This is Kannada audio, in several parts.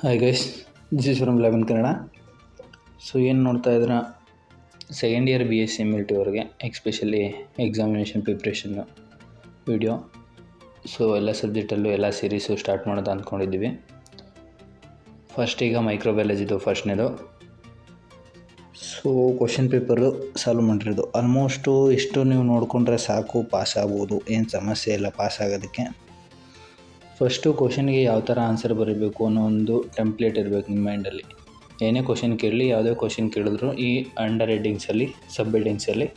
Hi guys, this is from 11 Kannada. So ಏನು ನೋಡ್ತಾ ಇದ್ರೆ ಸೆಕೆಂಡ್ ಇಯರ್ BSc MLT ಅವ್ರಿಗೆ ಎಕ್ಸ್ಪೆಷಲಿ ಎಕ್ಸಾಮಿನೇಷನ್ ಪ್ರಿಪ್ರೇಷನ್ನು ವಿಡಿಯೋ. ಸೊ ಎಲ್ಲ ಸಬ್ಜೆಕ್ಟಲ್ಲೂ ಎಲ್ಲ ಸೀರೀಸು ಸ್ಟಾರ್ಟ್ ಮಾಡೋದು ಅಂದ್ಕೊಂಡಿದ್ದೀವಿ. ಫಸ್ಟ್ ಈಗ ಮೈಕ್ರೋಬಯಾಲಜಿದು ಫಸ್ಟ್ನೇದು. ಸೊ ಕ್ವಶನ್ ಪೇಪರು ಸಾಲ್ವ್ ಮಾಡಿರೋದು ಆಲ್ಮೋಸ್ಟು ಇಷ್ಟು ನೀವು ನೋಡಿಕೊಂಡ್ರೆ ಸಾಕು, ಪಾಸ್ ಆಗ್ಬೋದು, ಏನು ಸಮಸ್ಯೆ ಇಲ್ಲ ಪಾಸ್ ಆಗೋದಕ್ಕೆ. ಫಸ್ಟು ಕ್ವಶನ್ಗೆ ಯಾವ ಥರ ಆನ್ಸರ್ ಬರೀಬೇಕು ಅನ್ನೋ ಒಂದು ಟೆಂಪ್ಲೇಟ್ ಇರಬೇಕು ನಿಮ್ಮ ಮೈಂಡಲ್ಲಿ. ಏನೇ ಕ್ವಶನ್ ಕೇಳಲಿ, ಯಾವುದೇ ಕ್ವಶನ್ ಕೇಳಿದ್ರು ಈ ಅಂಡರ್ ಹೆಡ್ಡಿಂಗ್ಸಲ್ಲಿ, ಸಬ್ ಹೆಡ್ಡಿಂಗ್ಸಲ್ಲಿ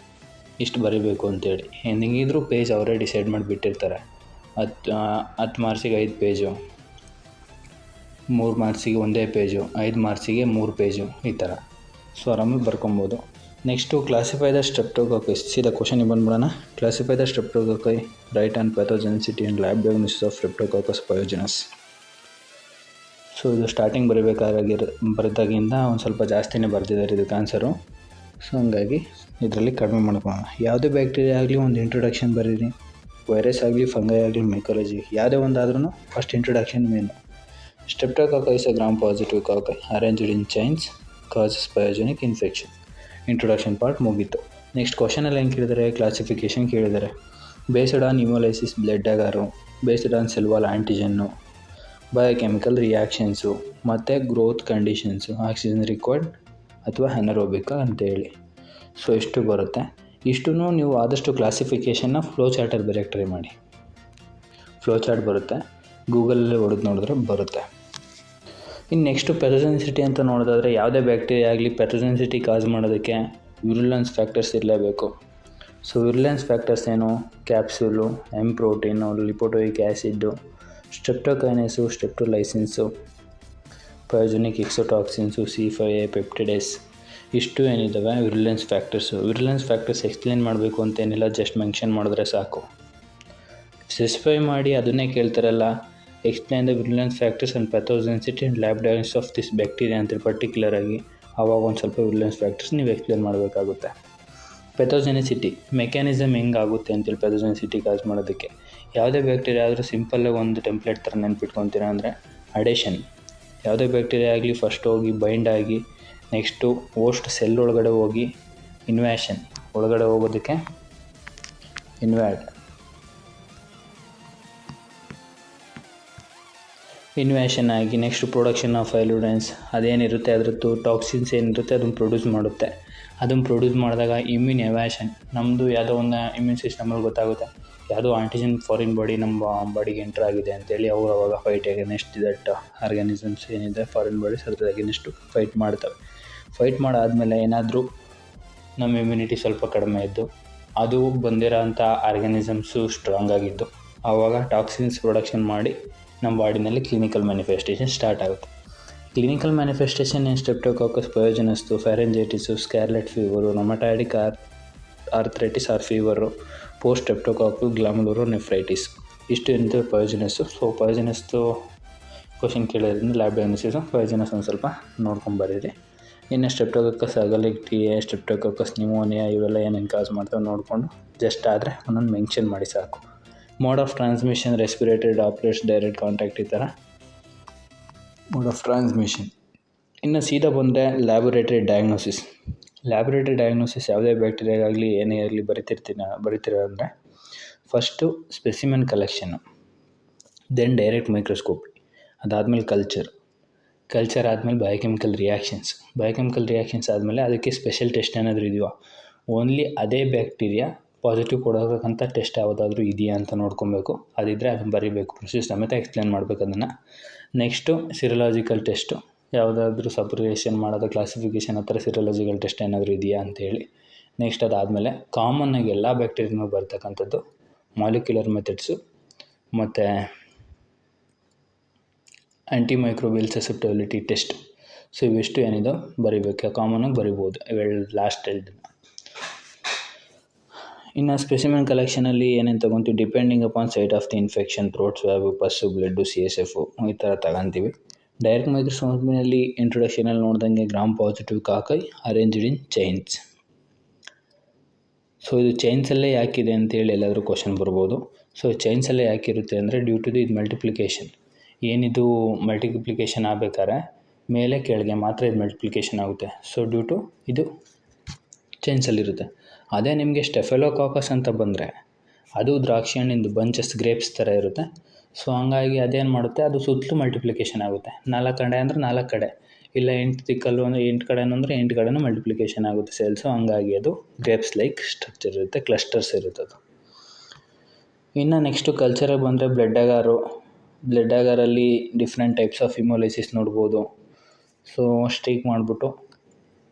ಇಷ್ಟು ಬರೀಬೇಕು ಅಂತೇಳಿ ಹೆಂಗಿದ್ರು ಪೇಜ್ ಅವರೇ ಡಿಸೈಡ್ ಮಾಡಿಬಿಟ್ಟಿರ್ತಾರೆ. 10 ಮಾರ್ಕ್ಸಿಗೆ 5 ಪೇಜು, 3 ಮಾರ್ಕ್ಸಿಗೆ 1 ಪೇಜು, 5 ಮಾರ್ಕ್ಸಿಗೆ 3 ಪೇಜು, ಈ ಥರ. ಸೊ ಆರಾಮಾಗಿ ಬರ್ಕೊಬೋದು. Next classify the streptococci. ಸೀದಾ ಕ್ವಶನಿಗೆ ಬಂದ್ಬಿಡೋಣ. Classify the streptococci, write on pathogenicity and lab diagnosis of streptococcus pyogenes. So ಇದು ಸ್ಟಾರ್ಟಿಂಗ್ ಬರೆದಾಗಿಂದ ಒಂದು ಸ್ವಲ್ಪ ಜಾಸ್ತಿನೇ ಬರೆದಿದ್ದಾರೆ ಇದಕ್ಕೆ ಆನ್ಸರು. ಸೊ ಹಂಗಾಗಿ ಇದರಲ್ಲಿ ಕಡಿಮೆ ಮಾಡ್ಕೊಳ್ಳೋಣ. ಯಾವುದೇ ಬ್ಯಾಕ್ಟೀರಿಯಾ ಆಗಲಿ ಒಂದು ಇಂಟ್ರೊಡಕ್ಷನ್ ಬರೀರಿ. ವೈರಸ್ ಆಗಲಿ, ಫಂಗೈ ಆಗಲಿ, ಮೈಕಾಲಜಿ ಯಾವುದೇ ಒಂದಾದ್ರೂ first introduction main. Streptococci is a gram positive cocci arranged in chains causes pyogenic infection. Introduction part ಮುಗೀತು. ನೆಕ್ಸ್ಟ್ ಕ್ವಶನಲ್ಲಿ ಏನು ಕೇಳಿದ್ದಾರೆ, ಕ್ಲಾಸಿಫಿಕೇಷನ್ ಕೇಳಿದ್ದಾರೆ. Based on hemolysis blood agar, based on cell wall antigen, biochemical reactions ಮತ್ತು ಗ್ರೋತ್ ಕಂಡೀಷನ್ಸು, ಆಕ್ಸಿಜನ್ ರಿಕ್ವೈರ್ಡ್ ಅಥವಾ ಅನರೋಬಿಕ್ ಅಂತೇಳಿ. ಸೊ ಇಷ್ಟು ಬರುತ್ತೆ. ಇಷ್ಟೂ ನೀವು ಆದಷ್ಟು ಕ್ಲಾಸಿಫಿಕೇಷನ್ನ ಫ್ಲೋ ಚಾರ್ಟಲ್ಲಿ ಬರೆಯೋಕ್ಕೆ ಟ್ರೈ ಮಾಡಿ. ಫ್ಲೋ ಚಾರ್ಟ್ ಬರುತ್ತೆ, ಗೂಗಲಲ್ಲಿ ಹೊಡೆದು ನೋಡಿದ್ರೆ ಬರುತ್ತೆ. ಇನ್ನು ನೆಕ್ಸ್ಟು ಪ್ಯಾಥೋಜೆನಿಸಿಟಿ ಅಂತ ನೋಡೋದಾದರೆ ಯಾವುದೇ ಬ್ಯಾಕ್ಟೀರಿಯಾ ಆಗಲಿ ಪ್ಯಾಥೋಜೆನಿಸಿಟಿ ಕಾಸ್ ಮಾಡೋದಕ್ಕೆ ವಿರುಲೆನ್ಸ್ ಫ್ಯಾಕ್ಟರ್ಸ್ ಇರಲೇಬೇಕು. ಸೊ ವಿರುಲೆನ್ಸ್ ಫ್ಯಾಕ್ಟರ್ಸ್ ಏನು, capsule, protein, lipoteichoic acid, streptokinase, streptolysins, pyogenic exotoxins, C5A peptidase, ಇಷ್ಟು ಏನಿದ್ದಾವೆ virulence factors. Virulence factors explain ಮಾಡಬೇಕು ಅಂತೇನಿಲ್ಲ, ಜಸ್ಟ್ ಮೆನ್ಷನ್ ಮಾಡಿದ್ರೆ ಸಾಕು. ಸ್ಪೆಸಿಫೈ ಮಾಡಿ ಅದನ್ನೇ ಕೇಳ್ತಾರಲ್ಲ, explain the virulence factors and pathogenicity and lab diagnosis of this bacteria ಅಂತೇಳಿ ಪರ್ಟಿಕ್ಯುಲರ್ ಆಗಿ ಆವಾಗ ಒಂದು ಸ್ವಲ್ಪ ವಿರುಲೆನ್ಸ್ ಫ್ಯಾಕ್ಟರ್ಸ್ ನೀವು ಎಕ್ಸ್ಪ್ಲೇನ್ ಮಾಡಬೇಕಾಗುತ್ತೆ. ಪ್ಯಾಥೋಜೆನಿಸಿಟಿ ಮೆಕ್ಯಾನಿಸಮ್ ಹೆಂಗಾಗುತ್ತೆ ಅಂತೇಳಿ ಪ್ಯಾಥೋಜೆನಿಸಿಟಿ ಕಾಸ್ ಮಾಡೋದಕ್ಕೆ ಯಾವುದೇ ಬ್ಯಾಕ್ಟೀರಿಯಾ ಆದರೂ ಸಿಂಪಲ್ಲಾಗಿ ಒಂದು ಟೆಂಪ್ಲೇಟ್ ಥರ ನೆನ್ಪಿಟ್ಕೊತೀರಾ ಅಂದರೆ ಅಡೇಷನ್. ಯಾವುದೇ ಬ್ಯಾಕ್ಟೀರಿಯಾ ಆಗಲಿ ಫಸ್ಟ್ ಹೋಗಿ ಬೈಂಡ್ ಆಗಿ ನೆಕ್ಸ್ಟು ಹೋಸ್ಟ್ ಸೆಲ್ ಒಳಗಡೆ ಹೋಗಿ ಇನ್ವ್ಯಾಷನ್ ಒಳಗಡೆ ಹೋಗೋದಕ್ಕೆ ಇನ್ವ್ಯಾಷನ್ ಆಗಿ ನೆಕ್ಸ್ಟ್ ಪ್ರೊಡಕ್ಷನ್ ಆಫ್ ಐಲುಡೆನ್ಸ್ ಅದೇನಿರುತ್ತೆ ಅದರದ್ದು ಟಾಕ್ಸಿನ್ಸ್ ಏನಿರುತ್ತೆ ಅದನ್ನು ಪ್ರೊಡ್ಯೂಸ್ ಮಾಡುತ್ತೆ. ಅದನ್ನು ಪ್ರೊಡ್ಯೂಸ್ ಮಾಡಿದಾಗ ಇಮ್ಯೂನ್ ಎವ್ಯಾಷನ್, ನಮ್ಮದು ಯಾವುದೋ ಒಂದು ಇಮ್ಯೂನ್ ಸಿಸ್ಟಮಲ್ಲಿ ಗೊತ್ತಾಗುತ್ತೆ ಯಾವುದೋ ಆಂಟಿಜನ್ ಫಾರಿನ್ ಬಾಡಿ ನಮ್ಮ ಬಾಡಿಗೆ ಎಂಟ್ರ್ ಆಗಿದೆ ಅಂತೇಳಿ ಅವರು ಅವಾಗ ಫೈಟ್ ಅಗೇನೆಸ್ಟ್ ದಟ್ ಆರ್ಗ್ಯಾನಿಸಮ್ಸ್ ಏನಿದೆ ಫಾರಿನ್ ಬಾಡೀಸ್ ಅದ್ರ ಅಗೇನೆಸ್ಟು ಫೈಟ್ ಮಾಡ್ತವೆ. ಫೈಟ್ ಮಾಡಾದಮೇಲೆ ಏನಾದರೂ ನಮ್ಮ ಇಮ್ಯುನಿಟಿ ಸ್ವಲ್ಪ ಕಡಿಮೆ ಇದ್ದು ಅದು ಬಂದಿರೋ ಅಂಥ ಆರ್ಗ್ಯಾನಿಸಮ್ಸು ಸ್ಟ್ರಾಂಗ್ ಆಗಿದ್ದು ಆವಾಗ ಟಾಕ್ಸಿನ್ಸ್ ಪ್ರೊಡಕ್ಷನ್ ಮಾಡಿ ನಮ್ಮ ಬಾಡಿನಲ್ಲಿ ಕ್ಲಿನಿಕಲ್ ಮ್ಯಾನಿಫೆಸ್ಟೇಷನ್ ಸ್ಟಾರ್ಟ್ ಆಗುತ್ತೆ. ಕ್ಲಿನಿಕಲ್ ಮ್ಯಾನಿಫೆಸ್ಟೇಷನ್ ಏನು, streptococcus pyogenes, pharyngitis, scarlet fever, rheumatoid arthritis or fever, post streptococcal glomerulo nephritis, ಇಷ್ಟು ಏನಿದೆ ಪಯೋಜೆನಸ್ಸು. ಸೊ ಪಯೋಜೆನಸ್ದು ಕ್ವಶನ್ ಕೇಳೋದ್ರಿಂದ ಲ್ಯಾಬ್ ಡಯಾಗ್ನೋಸಿಸು ಪಯೋಜೆನಸ್ ಒಂದು ಸ್ವಲ್ಪ ನೋಡ್ಕೊಂಬರೀರಿ. ಇನ್ನು ಸ್ಟ್ರೆಪ್ಟೋಕಾಕಸ್ ಅಗಲಿಕ್ಟಿಯಾ, ಸ್ಟ್ರೆಪ್ಟೋಕಾಕಸ್ ನ್ಯೂಮೋನಿಯಾ ಇವೆಲ್ಲ ಏನೇನು ಕಾಸ್ ಮಾಡ್ತಾವೆ ನೋಡಿಕೊಂಡು ಜಸ್ಟ್ ಆದರೆ ಒಂದೊಂದು ಮೆನ್ಷನ್ ಮಾಡಿ ಸಾಕು. Mode of transmission respiratory droplets, direct contact, ಈ ಥರ ಮೋಡ್ ಆಫ್ ಟ್ರಾನ್ಸ್ಮಿಷನ್. ಇನ್ನು ಸೀದಾ ಬಂದರೆ ಲ್ಯಾಬೊರೇಟರಿ ಡಯಾಗ್ನೋಸಿಸ್. ಲ್ಯಾಬೊರೇಟರಿ ಡಯಾಗ್ನೋಸಿಸ್ ಯಾವುದೇ ಬ್ಯಾಕ್ಟೀರಿಯಾಗಲಿ ಏನೇ ಆಗಲಿ ಬರಿತೀರ ಅಂದರೆ first specimen collection, then direct microscopy, ಅದಾದಮೇಲೆ ಕಲ್ಚರ್ ಆದಮೇಲೆ ಬಯೋಕೆಮಿಕಲ್ ರಿಯಾಕ್ಷನ್ಸ್ ಆದಮೇಲೆ ಅದಕ್ಕೆ ಸ್ಪೆಷಲ್ ಟೆಸ್ಟ್ ಏನಾದರೂ ಇದೆಯೋ, ಓನ್ಲಿ ಅದೇ ಬ್ಯಾಕ್ಟೀರಿಯಾ ಪಾಸಿಟಿವ್ ಕೊಡೋಕ್ಕಂಥ ಟೆಸ್ಟ್ ಯಾವುದಾದ್ರೂ ಇದೆಯಾ ಅಂತ ನೋಡ್ಕೊಬೇಕು. ಅದಿದ್ದರೆ ಅದನ್ನು ಬರೀಬೇಕು, ಪ್ರೊಸೀಜರ್ ಸಮೇತ ಎಕ್ಸ್ಪ್ಲೇನ್ ಮಾಡಬೇಕು ಅದನ್ನು. ನೆಕ್ಸ್ಟು ಸಿರಲಾಜಿಕಲ್ ಟೆಸ್ಟು, ಯಾವುದಾದ್ರೂ ಸಪ್ರಿಯೇಷನ್ ಮಾಡೋದು, ಕ್ಲಾಸಿಫಿಕೇಷನ್ ಆ ಥರ ಸಿರಲಾಜಿಕಲ್ ಟೆಸ್ಟ್ ಏನಾದರೂ ಇದೆಯಾ ಅಂತೇಳಿ. ನೆಕ್ಸ್ಟ್ ಅದಾದಮೇಲೆ ಕಾಮನ್ನಾಗಿ ಎಲ್ಲ ಬ್ಯಾಕ್ಟೀರಿಯಾಗೂ ಬರ್ತಕ್ಕಂಥದ್ದು ಮಾಲಿಕ್ಯುಲರ್ ಮೆಥಡ್ಸು ಮತ್ತು ಆ್ಯಂಟಿಮೈಕ್ರೋಬಿಯಲ್ ಸಸೆಪ್ಟಬಿಲಿಟಿ ಟೆಸ್ಟ್. ಸೊ ಇವಿಷ್ಟು ಏನಿದೆ ಬರೀಬೇಕು, ಕಾಮನ್ನಾಗಿ ಬರಿಬೋದು ಲಾಸ್ಟ್ ಹೇಳ್ದನ್ನು. ಇನ್ನು ಸ್ಪೆಸಿಮೆನ್ ಕಲೆಕ್ಷನಲ್ಲಿ ಏನೇನು ತೊಗೊತೀವಿ, depending upon site of the infection, throat swab, pus, blood, CSF ಈ ಥರ ತಗೊತೀವಿ. ಡೈರೆಕ್ಟ್ ಮೈಕ್ರೋಸ್ಕೋಪಿನಲ್ಲಿ ಇಂಟ್ರೊಡಕ್ಷನಲ್ಲಿ ನೋಡ್ದಂಗೆ gram positive cocci arranged in chains. So ಇದು ಚೈನ್ಸಲ್ಲೇ ಯಾಕಿದೆ ಅಂತೇಳಿ ಎಲ್ಲಾದರೂ ಕ್ವಶನ್ ಬರ್ಬೋದು. ಸೊ ಚೈನ್ಸಲ್ಲೇ ಯಾಕಿರುತ್ತೆ ಅಂದರೆ ಡ್ಯೂ ಟು ದಿ ಮಲ್ಟಿಪ್ಲಿಕೇಶನ್. ಏನಿದು ಮಲ್ಟಿಪ್ಲಿಕೇಶನ್ ಆಗಬೇಕಾದ್ರೆ ಮೇಲೆ ಕೆಳಗೆ ಮಾತ್ರ ಇದು ಮಲ್ಟಿಪ್ಲಿಕೇಶನ್ ಆಗುತ್ತೆ. ಸೊ ಡ್ಯೂ ಟು ಇದು ಚೈನ್ಸಲ್ಲಿರುತ್ತೆ. ಅದೇ ನಿಮಗೆ ಸ್ಟೆಫೆಲೋಕಾಕಸ್ ಅಂತ ಬಂದರೆ ಅದು ದ್ರಾಕ್ಷಿ ಹಣ್ಣಿಂದು ಬಂಚಸ್ ಗ್ರೇಪ್ಸ್ ಥರ ಇರುತ್ತೆ. ಸೊ ಹಂಗಾಗಿ ಅದೇನು ಮಾಡುತ್ತೆ, ಅದು ಸುತ್ತಲೂ ಮಲ್ಟಿಪ್ಲಿಕೇಶನ್ ಆಗುತ್ತೆ. 4 ಕಡೆ ಅಂದರೆ 4 ಕಡೆ, ಇಲ್ಲ 8 ದಿಕ್ಕಲ್ಲೂ ಅಂದರೆ 8 ಕಡೆನೂ ಅಂದರೆ 8 ಕಡೆನೂ ಮಲ್ಟಿಪ್ಲಿಕೇಶನ್ ಆಗುತ್ತೆ ಸೆಲ್ಸು. ಹಂಗಾಗಿ ಅದು ಗ್ರೇಪ್ಸ್ ಲೈಕ್ ಸ್ಟ್ರಕ್ಚರ್ ಇರುತ್ತೆ, ಕ್ಲಸ್ಟರ್ಸ್ ಇರುತ್ತೆ ಅದು. ಇನ್ನು ನೆಕ್ಸ್ಟು ಕಲ್ಚರಿಗೆ ಬಂದರೆ ಬ್ಲಡ್ ಅಗಾರಲ್ಲಿ ಡಿಫ್ರೆಂಟ್ ಟೈಪ್ಸ್ ಆಫ್ ಹಿಮೋಲೈಸಿಸ್ ನೋಡ್ಬೋದು. ಸೊ ಸ್ಟ್ರೀಕ್ ಮಾಡಿಬಿಟ್ಟು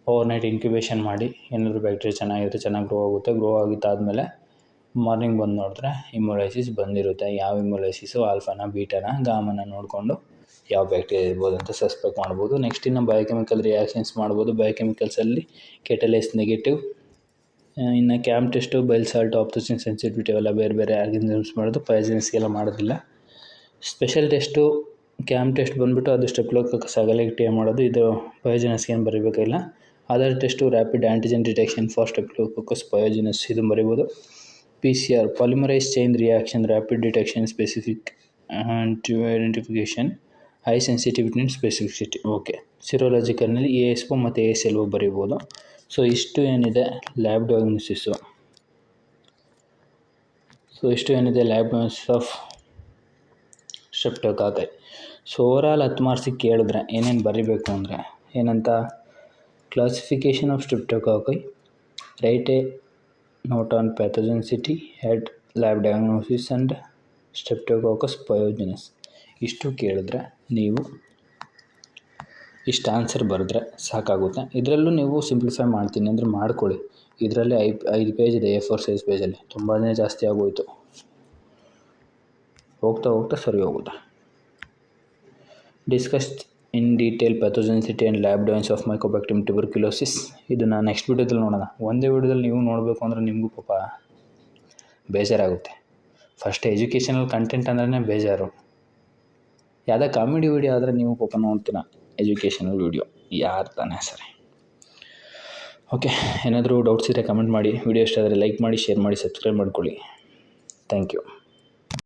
ಓವರ್ನೈಟ್ ಇನ್ಕ್ಯುಬೇಷನ್ ಮಾಡಿ ಏನಾದರೂ ಬ್ಯಾಕ್ಟೀರಿಯಾ ಚೆನ್ನಾಗಿರುತ್ತೆ, ಚೆನ್ನಾಗಿ ಗ್ರೋ ಆಗುತ್ತೆ. ಗ್ರೋ ಆಗಿದ್ದಾದಮೇಲೆ ಮಾರ್ನಿಂಗ್ ಬಂದು ನೋಡಿದ್ರೆ ಹಿಮೋಲೈಸಿಸ್ ಬಂದಿರುತ್ತೆ. ಯಾವ ಹಿಮೋಲೈಸಿಸು ಆಲ್ಫಾನ ಬೀಟಾನ ಗಾಮನ ನೋಡಿಕೊಂಡು ಯಾವ ಬ್ಯಾಕ್ಟೀರಿಯಾ ಇರ್ಬೋದು ಅಂತ ಸಸ್ಪೆಕ್ಟ್ ಮಾಡ್ಬೋದು. ನೆಕ್ಸ್ಟ್ ಇನ್ನು ಬಯೋಕೆಮಿಕಲ್ ರಿಯಾಕ್ಷನ್ಸ್ ಮಾಡ್ಬೋದು. ಬಯೋಕೆಮಿಕಲ್ಸಲ್ಲಿ ಕೆಟಲೇಸ್ ನೆಗೆಟಿವ್, ಇನ್ನು ಕ್ಯಾಮ್ ಟೆಸ್ಟು ಬೈಲ್ ಸಾಲ್ಟ್ ಆಪ್ತೋಸಿನ್ ಸೆನ್ಸಿಟಿವಿಟಿ ಅವೆಲ್ಲ ಬೇರೆ ಬೇರೆ ಆರ್ಗನಿಸಮ್ಸ್ ಮಾಡೋದು, ಪಾಯ್ಸನ್ಸ್ಗೆಲ್ಲ ಮಾಡೋದಿಲ್ಲ. ಸ್ಪೆಷಲ್ ಟೆಸ್ಟು ಕ್ಯಾಮ್ ಟೆಸ್ಟ್ ಬಂದುಬಿಟ್ಟು ಅದು ಸ್ಟೆಫ್ಲೋಕಾಕಸ್ ಅಗಲಿಟಿ ಮಾಡೋದು, ಇದು ಪಯೋಜಿನಸ್ಗೆ ಏನು ಬರೀಬೇಕಿಲ್ಲ. Other test rapid antigen detection for staphylococcus pyogenes ಇದು ಬರೀಬೋದು. PCR polymerase chain reaction rapid detection specific identification high sensitivity and specificity. Okay, ಸಿರೋಲಾಜಿಕಲ್ನಲ್ಲಿ ASO ಮತ್ತು ASLO ಬರೀಬೋದು. ಸೊ ಇಷ್ಟು ಏನಿದೆ lab diagnosis. Of streptococci. So overall 10 ಮಾರ್ಕ್ಸಿಗೆ ಕೇಳಿದ್ರೆ ಏನೇನು ಬರೀಬೇಕು ಅಂದರೆ ಏನಂತ, classification of streptococci, write a note on pathogenicity, head lab diagnosis and streptococcus pyogenes. ಇಷ್ಟು ಕೇಳಿದ್ರೆ ನೀವು ಇಷ್ಟು ಆನ್ಸರ್ ಬರೆದ್ರೆ ಸಾಕಾಗುತ್ತೆ. ಇದರಲ್ಲೂ ನೀವು ಸಿಂಪ್ಲಿಫೈ ಮಾಡ್ತೀನಿ ಅಂದರೆ ಮಾಡ್ಕೊಳ್ಳಿ. ಇದರಲ್ಲಿ 5 ಪೇಜ್ ಇದೆ A4 ಸೈಜ್ ಪೇಜಲ್ಲಿ, ತುಂಬಾ ಜಾಸ್ತಿ ಆಗೋಯಿತು. ಹೋಗ್ತಾ ಸರಿ ಹೋಗುತ್ತೆ. Discuss in detail pathogenicity and lab diagnosis of mycobacterium tuberculosis. ಇದನ್ನು ನೆಕ್ಸ್ಟ್ ವೀಡಿಯೋದಲ್ಲಿ ನೋಡೋಣ. ಒಂದೇ ವೀಡಿಯೋದಲ್ಲಿ ನೀವು ನೋಡಬೇಕು ಅಂದರೆ ನಿಮಗೂ ಪಾಪ ಬೇಜಾರಾಗುತ್ತೆ. ಫಸ್ಟ್ ಎಜುಕೇಷನಲ್ ಕಂಟೆಂಟ್ ಅಂದ್ರೆ ಬೇಜಾರು. ಯಾವುದೇ ಕಾಮಿಡಿ ವೀಡಿಯೋ ಆದರೆ ನೀವು ಪಾಪ ನೋಡ್ತೀರ, ಎಜುಕೇಷನಲ್ ವೀಡಿಯೋ ಯಾರು ತಾನೇ ಸರಿ. ಓಕೆ, ಏನಾದರೂ ಡೌಟ್ಸ್ ಇದ್ದರೆ ಕಮೆಂಟ್ ಮಾಡಿ. ವೀಡಿಯೋ ಇಷ್ಟ ಆದರೆ ಲೈಕ್ ಮಾಡಿ, ಶೇರ್ ಮಾಡಿ, ಸಬ್ಸ್ಕ್ರೈಬ್ ಮಾಡ್ಕೊಳ್ಳಿ. Thank you.